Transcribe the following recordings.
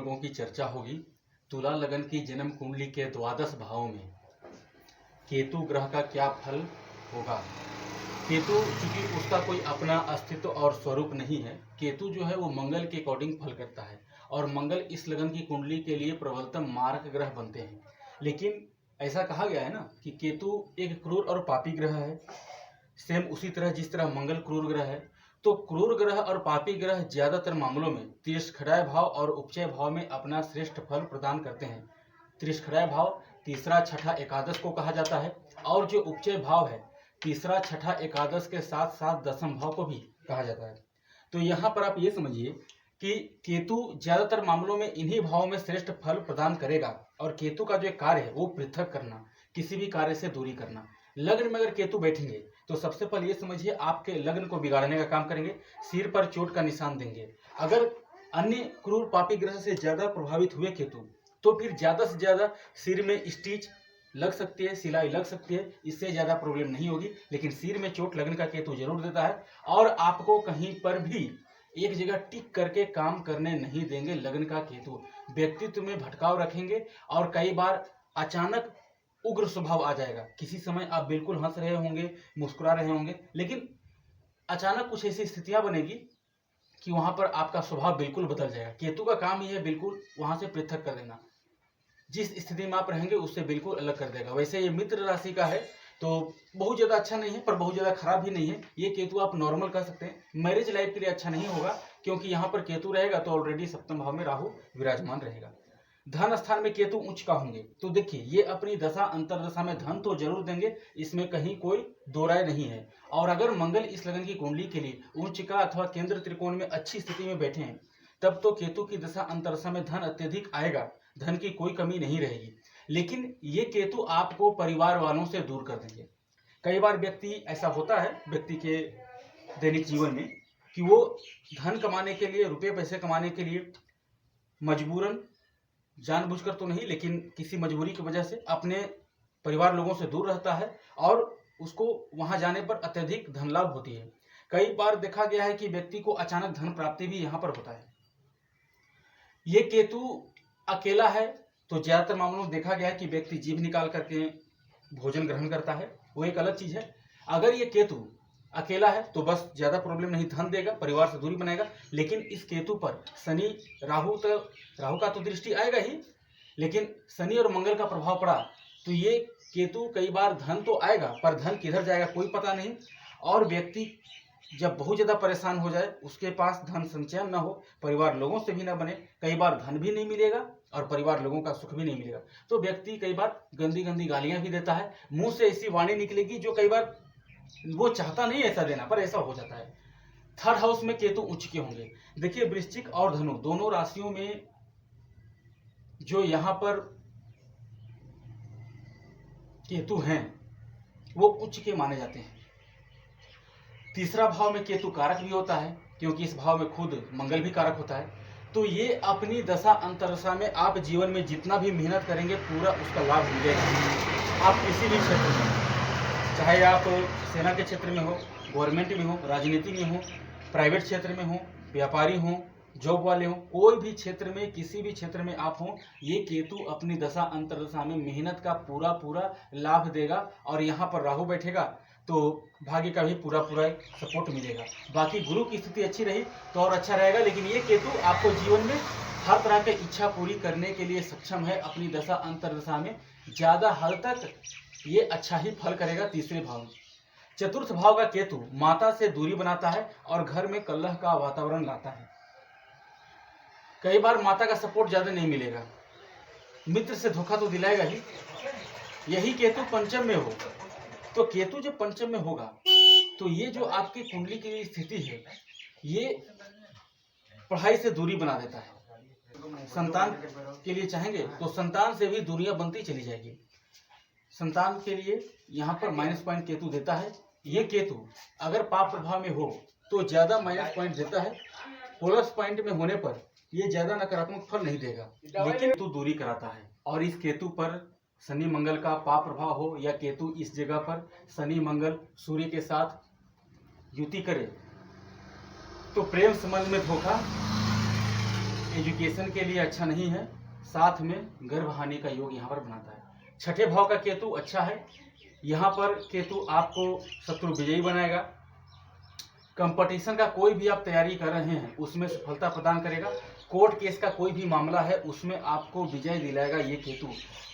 लोगों की चर्चा होगी। तुला लगन की जन्म कुंडली के द्वादश भाव में केतु ग्रह का क्या फल होगा। केतु चूंकि उसका कोई अपना अस्तित्व और स्वरूप नहीं है, केतु जो है वो मंगल के अकॉर्डिंग फल करता है और मंगल इस लगन की कुंडली के लिए प्रबलतम मारक ग्रह बनते हैं। लेकिन ऐसा कहा गया है ना कि केतु एक क्रूर और पापी ग्रह है, सेम उसी तरह जिस तरह मंगल क्रूर ग्रह है। तो क्रूर ग्रह और पापी ग्रह ज्यादातर मामलों में तिरस्खड़ाय भाव और उपचय भाव में अपना श्रेष्ठ फल प्रदान करते हैं। तिरस्खड़ाय भाव तीसरा छठा एकादश को कहा जाता है और जो उपचय भाव है तीसरा छठा एकादश के साथ साथ दसम भाव को भी कहा जाता है। तो यहाँ पर आप ये समझिए कि केतु ज्यादातर मामलों में इन्हीं भावों में श्रेष्ठ फल प्रदान करेगा और केतु का जो कार्य है वो पृथक करना, किसी भी कार्य से दूरी करना। लग्न में अगर केतु बैठेंगे तो सबसे पहले ये समझिए आपके लग्न को बिगाड़ने का काम करेंगे, सिर पर चोट का निशान देंगे। अगर अन्य क्रूर पापी ग्रह से ज्यादा प्रभावित हुए केतु तो फिर ज्यादा से ज्यादा सिर में स्टिच लग सकती है, सिलाई लग सकती है, इससे ज्यादा प्रॉब्लम नहीं होगी। लेकिन सिर में चोट लगने का केतु जरूर देता है और आपको कहीं पर भी एक जगह टिक करके काम करने नहीं देंगे। लग्न का केतु व्यक्तित्व में भटकाव रखेंगे और कई बार अचानक उग्र स्वभाव आ जाएगा। किसी समय आप बिल्कुल हंस रहे होंगे, मुस्कुरा रहे होंगे, लेकिन अचानक कुछ ऐसी स्थितियां बनेगी कि वहां पर आपका स्वभाव बिल्कुल बदल जाएगा। केतु का काम ही है बिल्कुल वहां से पृथक कर देना, जिस स्थिति में आप रहेंगे उससे बिल्कुल अलग कर देगा। वैसे ये मित्र राशि का है तो बहुत ज्यादा अच्छा नहीं है पर बहुत ज्यादा खराब भी नहीं है। ये केतु आप नॉर्मल कह सकते हैं। मैरिज लाइफ के लिए अच्छा नहीं होगा क्योंकि यहाँ पर केतु रहेगा तो ऑलरेडी सप्तम भाव में राहु विराजमान रहेगा। धन स्थान में केतु उच्च का होंगे तो देखिए ये अपनी दशा अंतरदशा में धन तो जरूर देंगे, इसमें कहीं कोई दो राय नहीं है। और अगर मंगल इस लगन की कुंडली के लिए उच्च का अथवा केंद्र त्रिकोण में अच्छी स्थिति में बैठे हैं तब तो केतु की दशा अंतरदशा में धन अत्यधिक आएगा, धन की कोई कमी नहीं रहेगी। लेकिन ये केतु आपको परिवार वालों से दूर कर देंगे। कई बार व्यक्ति ऐसा होता है व्यक्ति के दैनिक जीवन में कि वो धन कमाने के लिए, रुपये पैसे कमाने के लिए मजबूरन, जानबूझकर तो नहीं लेकिन किसी मजबूरी की वजह से अपने परिवार लोगों से दूर रहता है और उसको वहां जाने पर अत्यधिक धन लाभ होती है। कई बार देखा गया है कि व्यक्ति को अचानक धन प्राप्ति भी यहाँ पर होता है। ये केतु अकेला है तो ज्यादातर मामलों में देखा गया है कि व्यक्ति जीभ निकाल करके भोजन ग्रहण करता है, वो एक अलग चीज है। अगर ये केतु अकेला है तो बस ज्यादा प्रॉब्लम नहीं, धन देगा, परिवार से दूरी बनाएगा। लेकिन इस केतु पर शनि राहु का तो दृष्टि आएगा ही, लेकिन शनि और मंगल का प्रभाव पड़ा तो ये केतु कई बार धन तो आएगा पर धन किधर जाएगा कोई पता नहीं। और व्यक्ति जब बहुत ज्यादा परेशान हो जाए, उसके पास धन संचयन न हो, परिवार लोगों से भी न बने, कई बार धन भी नहीं मिलेगा और परिवार लोगों का सुख भी नहीं मिलेगा। तो व्यक्ति कई बार गंदी गंदी गालियां भी देता है, मुंह से ऐसी वाणी निकलेगी जो कई बार वो चाहता नहीं ऐसा देना पर ऐसा हो जाता है। थर्ड हाउस में केतु उच्च के होंगे। देखिए वृश्चिक और धनु दोनों राशियों में जो यहाँ पर केतु हैं वो उच्च के माने जाते हैं। तीसरा भाव में केतु कारक भी होता है क्योंकि इस भाव में खुद मंगल भी कारक होता है। तो ये अपनी दशा अंतरदशा में आप जीवन में जितना भी मेहनत करेंगे पूरा उसका लाभ मिलेगा। आप किसी भी क्षेत्र में, चाहे आप सेना के क्षेत्र में हो, गवर्नमेंट में हो, राजनीति में हो, प्राइवेट क्षेत्र में हो, व्यापारी हो, जॉब वाले हो, कोई भी क्षेत्र में, किसी भी क्षेत्र में आप हो, ये केतु अपनी दशा अंतरदशा में मेहनत का पूरा पूरा लाभ देगा। और यहाँ पर राहु बैठेगा तो भाग्य का भी पूरा पूरा सपोर्ट मिलेगा। बाकी गुरु की स्थिति अच्छी रही तो और अच्छा रहेगा। लेकिन ये केतु आपको जीवन में हर तरह की इच्छा पूरी करने के लिए सक्षम है। अपनी दशा अंतरदशा में ज्यादा हद तक ये अच्छा ही फल करेगा। तीसरे भाव में चतुर्थ भाव का केतु माता से दूरी बनाता है और घर में कलह का वातावरण लाता है। कई बार माता का सपोर्ट ज्यादा नहीं मिलेगा, मित्र से धोखा तो दिलाएगा ही। यही केतु पंचम में हो तो केतु जब पंचम में होगा तो ये जो आपकी कुंडली की स्थिति है ये पढ़ाई से दूरी बना देता है। संतान के लिए चाहेंगे तो संतान से भी दूरियां बनती चली जाएगी। संतान के लिए यहाँ पर माइनस पॉइंट केतु देता है। ये केतु अगर पाप प्रभाव में हो तो ज्यादा माइनस पॉइंट देता है, प्लस पॉइंट में होने पर ये ज्यादा नकारात्मक फल नहीं देगा, लेकिन तो दूरी कराता है। और इस केतु पर शनि मंगल का पाप प्रभाव हो या केतु इस जगह पर शनि मंगल सूर्य के साथ युति करे तो प्रेम संबंध में धोखा, एजुकेशन के लिए अच्छा नहीं है, साथ में गर्भ हानि का योग यहाँ पर बनाता है। छठे भाव का केतु अच्छा है, यहाँ पर केतु आपको शत्रु विजयी बनाएगा। कंपटीशन का कोई भी आप तैयारी कर रहे हैं उसमें सफलता प्रदान करेगा। कोर्ट केस का कोई भी मामला है उसमें आपको विजय दिलाएगा ये केतु।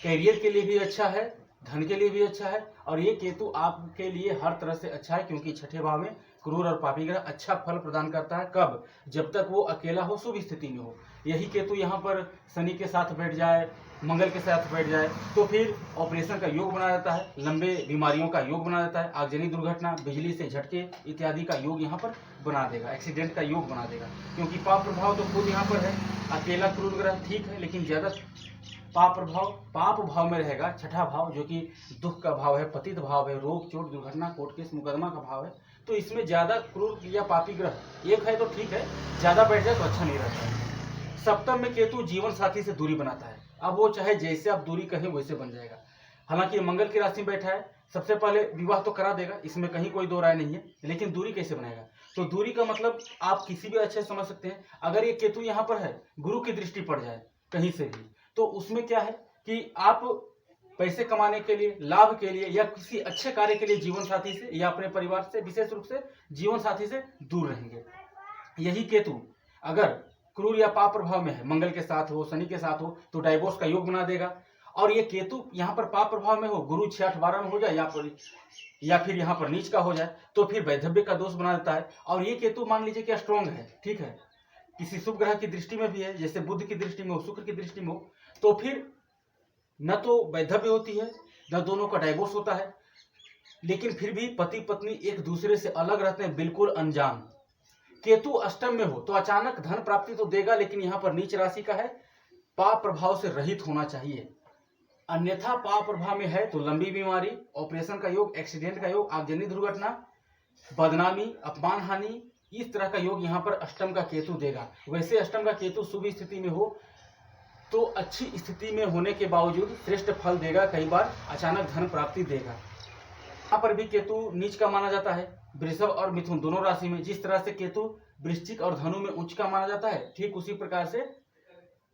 कैरियर के लिए भी अच्छा है, धन के लिए भी अच्छा है, और ये केतु आपके लिए हर तरह से अच्छा है, क्योंकि छठे भाव में क्रूर और पापी ग्रह अच्छा फल प्रदान करता है। कब? जब तक वो अकेला हो, शुभ स्थिति में हो। यही केतु यहाँ पर शनि के साथ बैठ जाए, मंगल के साथ बैठ जाए तो फिर ऑपरेशन का योग बना देता है, लंबे बीमारियों का योग बना देता है, आगजनी दुर्घटना, बिजली से झटके इत्यादि का योग यहाँ पर बना देगा, एक्सीडेंट का योग बना देगा। क्योंकि पाप प्रभाव तो खुद यहाँ पर है, अकेला क्रूर ग्रह ठीक है, लेकिन ज्यादा पाप भाव में रहेगा छठा भाव, जो कि दुख का भाव है, पतित भाव है, रोग चोट दुर्घटना कोर्ट केस मुकदमा का भाव है। तो इसमें ज्यादा क्रूर या पापी ग्रह एक है तो ठीक है, ज्यादा बैठ जाए तो अच्छा नहीं रहता है। सप्तम में केतु जीवन साथी से दूरी बनाता है। अब वो चाहे जैसे आप दूरी कहें वैसे बन जाएगा। हालांकि मंगल की राशि में बैठा है, सबसे पहले विवाह तो करा देगा, इसमें कहीं कोई दो राय नहीं है, लेकिन दूरी कैसे बनाएगा? तो दूरी का मतलब आप किसी भी अच्छे समझ सकते हैं। अगर ये केतु यहाँ पर है, गुरु की दृष्टि पड़ जाए कहीं से भी, तो उसमें क्या है कि आप पैसे कमाने के लिए, लाभ के लिए, या किसी अच्छे कार्य के लिए जीवन साथी से या अपने परिवार से, विशेष रूप से जीवन साथी से दूर रहेंगे। यही केतु अगर क्रूर या पाप प्रभाव में है, मंगल के साथ हो, शनि के साथ हो, तो डाइवोर्स का योग बना देगा। और ये केतु यहाँ पर पाप प्रभाव में हो, गुरु 6-8-12 में हो जाए, या फिर यहाँ पर नीच का हो जाए, तो फिर वैधव्य का दोष बना देता है। और ये केतु मान लीजिए कि स्ट्रॉन्ग है, ठीक है, किसी शुभ ग्रह की दृष्टि में भी है, जैसे बुध की दृष्टि में हो, शुक्र की दृष्टि में हो, तो फिर न तो वैधव्य होती है, न दोनों का डाइवोर्स होता है, लेकिन फिर भी पति पत्नी एक दूसरे से अलग रहते हैं, बिल्कुल अनजान। केतु अष्टम में हो तो अचानक धन प्राप्ति तो देगा, लेकिन यहाँ पर नीच राशि का है, पाप प्रभाव से रहित होना चाहिए। अन्यथा पाप प्रभाव में है तो लंबी बीमारी, ऑपरेशन का योग, एक्सीडेंट का योग, आगजनी दुर्घटना, बदनामी, अपमान हानि, इस तरह का योग यहाँ पर अष्टम का केतु देगा। वैसे अष्टम का केतु शुभ स्थिति में हो तो अच्छी स्थिति में होने के बावजूद श्रेष्ठ फल देगा, कई बार अचानक धन प्राप्ति देगा। यहाँ पर भी केतु नीच का माना जाता है, वृषभ और मिथुन दोनों राशि में। जिस तरह से केतु वृश्चिक और धनु में उच्च का माना जाता है, ठीक उसी प्रकार से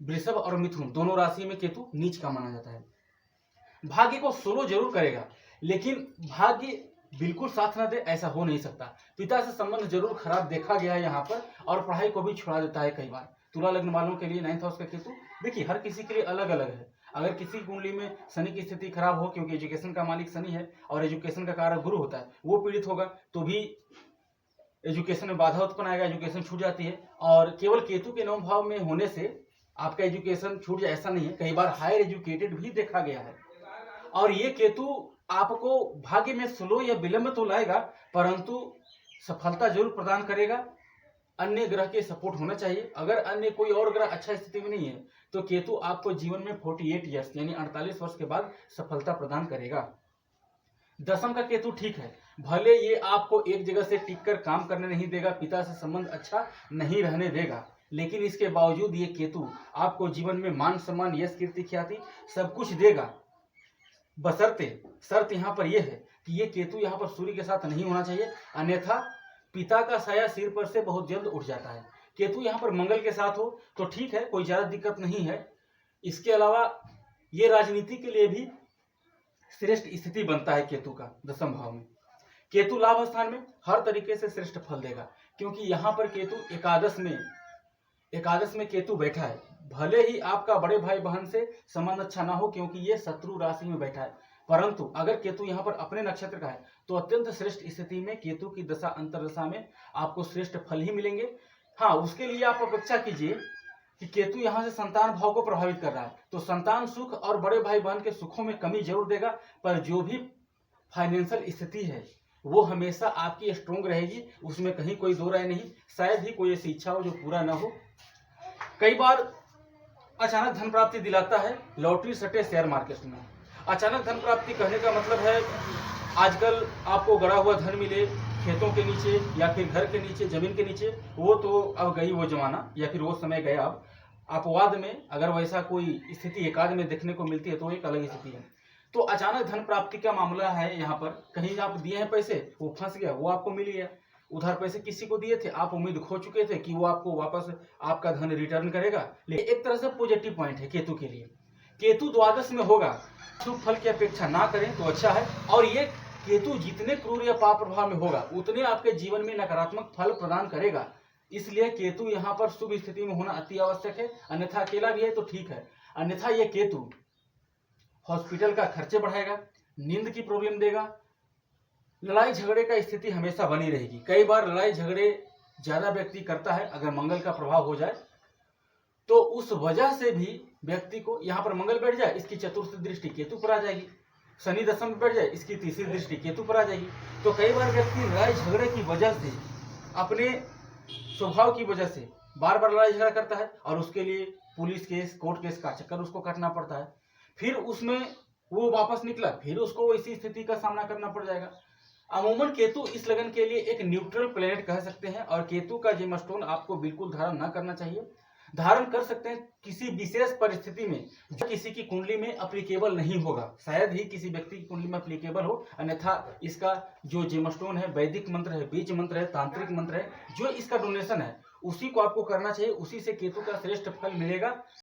वृषभ और मिथुन दोनों राशि में केतु नीच का माना जाता है। भाग्य को सोलो जरूर करेगा, लेकिन भाग्य बिल्कुल साथ न दे ऐसा हो नहीं सकता। पिता से संबंध जरूर खराब देखा गया है यहाँ पर, और पढ़ाई को भी छुड़ा देता है कई बार। तुला लग्न वालों के लिए 9th हाउस का केतु देखिए हर किसी के लिए अलग अलग है। अगर किसी कुंडली में शनि की स्थिति खराब हो, क्योंकि एजुकेशन का मालिक शनि है और एजुकेशन का कारक गुरु होता है, वो पीड़ित होगा तो भी एजुकेशन में बाधा उत्पन्न आएगा, एजुकेशन छूट जाती है। और केवल केतु के 9 भाव में होने से आपका एजुकेशन छूट जाए ऐसा नहीं है, कई बार हायर एजुकेटेड भी देखा गया है। और ये केतु आपको भाग्य में स्लो या विलंब तो लाएगा, परंतु सफलता जरूर प्रदान करेगा। अन्य ग्रह के सपोर्ट होना चाहिए। अगर अन्य कोई और ग्रह अच्छा स्थिति में नहीं है तो केतु आपको जीवन में 48 ईयर्स यानी 48 वर्ष के बाद सफलता प्रदान करेगा। दसम का केतु ठीक है, भले ये आपको एक जगह से टिक कर काम करने नहीं देगा, पिता से संबंध अच्छा नहीं रहने देगा, लेकिन इसके बावजूद ये केतु आपको जीवन में मान सम्मान, यश, कीर्ति, ख्याति सब कुछ देगा। बशर्ते शर्त यहाँ पर यह है कि ये केतु यहाँ पर सूर्य के साथ नहीं होना चाहिए, अन्यथा पिता का साया सिर पर से बहुत जल्द उठ जाता है। केतु यहाँ पर मंगल के साथ हो तो ठीक है, कोई ज्यादा दिक्कत नहीं है। इसके अलावा ये राजनीति के लिए भी श्रेष्ठ स्थिति बनता है केतु का दसम भाव में। केतु लाभ स्थान में हर तरीके से श्रेष्ठ फल देगा, क्योंकि यहाँ पर केतु एकादश में केतु बैठा है। भले ही आपका बड़े भाई बहन से संबंध अच्छा ना हो, क्योंकि ये शत्रु राशि में बैठा है, परंतु अगर केतु यहाँ पर अपने नक्षत्र का है तो अत्यंत श्रेष्ठ स्थिति में केतु की दशा अंतरदशा में आपको श्रेष्ठ फल ही मिलेंगे। हाँ, उसके लिए आप अपेक्षा कीजिए कि केतु यहाँ से संतान भाव को प्रभावित कर रहा है, तो संतान सुख और बड़े भाई बहन के सुखों में कमी जरूर देगा, पर जो भी फाइनेंशियल स्थिति है वो हमेशा आपकी स्ट्रोंग रहेगी, उसमें कहीं कोई दो राय नहीं। शायद ही कोई ऐसी इच्छा हो जो पूरा ना हो। कई बार अचानक धन प्राप्ति दिलाता है लॉटरी सट्टे शेयर मार्केट में। अचानक धन प्राप्ति कहने का मतलब है आजकल आपको गड़ा हुआ धन मिले खेतों के नीचे या फिर घर के नीचे, जमीन के नीचे, वो तो अब गई वो जमाना या फिर वो समय गया। अब अपवाद में अगर वैसा कोई स्थिति एकाद में देखने को मिलती है तो एक अलग स्थिति है। तो अचानक धन प्राप्ति का मामला है। यहाँ पर कहीं आप दिए हैं पैसे, वो फंस गया, वो आपको मिल गया। उधार पैसे किसी को दिए थे, आप उम्मीद खो चुके थे कि वो आपको वापस आपका धन रिटर्न करेगा। लेकिन एक तरह से पॉजिटिव पॉइंट है केतु के लिए। केतु द्वादश में होगा, शुभ फल की अपेक्षा ना करें तो अच्छा है। और ये केतु जितने क्रूर या पाप प्रभाव में होगा उतने आपके जीवन में नकारात्मक फल प्रदान करेगा। इसलिए केतु यहाँ पर शुभ स्थिति में होना अति आवश्यक है, अन्यथा अकेला भी है तो ठीक है। अन्यथा ये केतु हॉस्पिटल का खर्चे बढ़ाएगा, नींद की प्रॉब्लम देगा, लड़ाई झगड़े का स्थिति हमेशा बनी रहेगी। कई बार लड़ाई झगड़े ज्यादा व्यक्ति करता है, अगर मंगल का प्रभाव हो जाए तो उस वजह से भी व्यक्ति को, यहाँ पर मंगल बैठ जाए इसकी चतुर्थ दृष्टि केतु पर आ जाएगी, शनि दशम में बैठ जाए इसकी तीसरी दृष्टि केतु पर आ जाएगी। तो कई बार व्यक्ति लड़ाई झगड़े की वजह से, अपने स्वभाव की वजह से बार बार लड़ाई झगड़ा करता है और उसके लिए पुलिस केस, कोर्ट केस का चक्कर उसको काटना पड़ता है। फिर उसमें वो वापस निकला, फिर उसको इसी स्थिति का सामना करना पड़ जाएगा। अमूमन केतु इस लगन के लिए एक न्यूट्रल प्लेनेट कह सकते हैं, और केतु का जेमस्टोन आपको बिल्कुल धारण न करना चाहिए। धारण कर सकते हैं किसी विशेष परिस्थिति में, जो किसी की कुंडली में अप्लीकेबल नहीं होगा, शायद ही किसी व्यक्ति की कुंडली में अप्लीकेबल हो। अन्यथा इसका जो जेमस्टोन है, वैदिक मंत्र है, बीज मंत्र है, तांत्रिक मंत्र है, जो इसका डोनेशन है उसी को आपको करना चाहिए, उसी से केतु का श्रेष्ठ फल मिलेगा।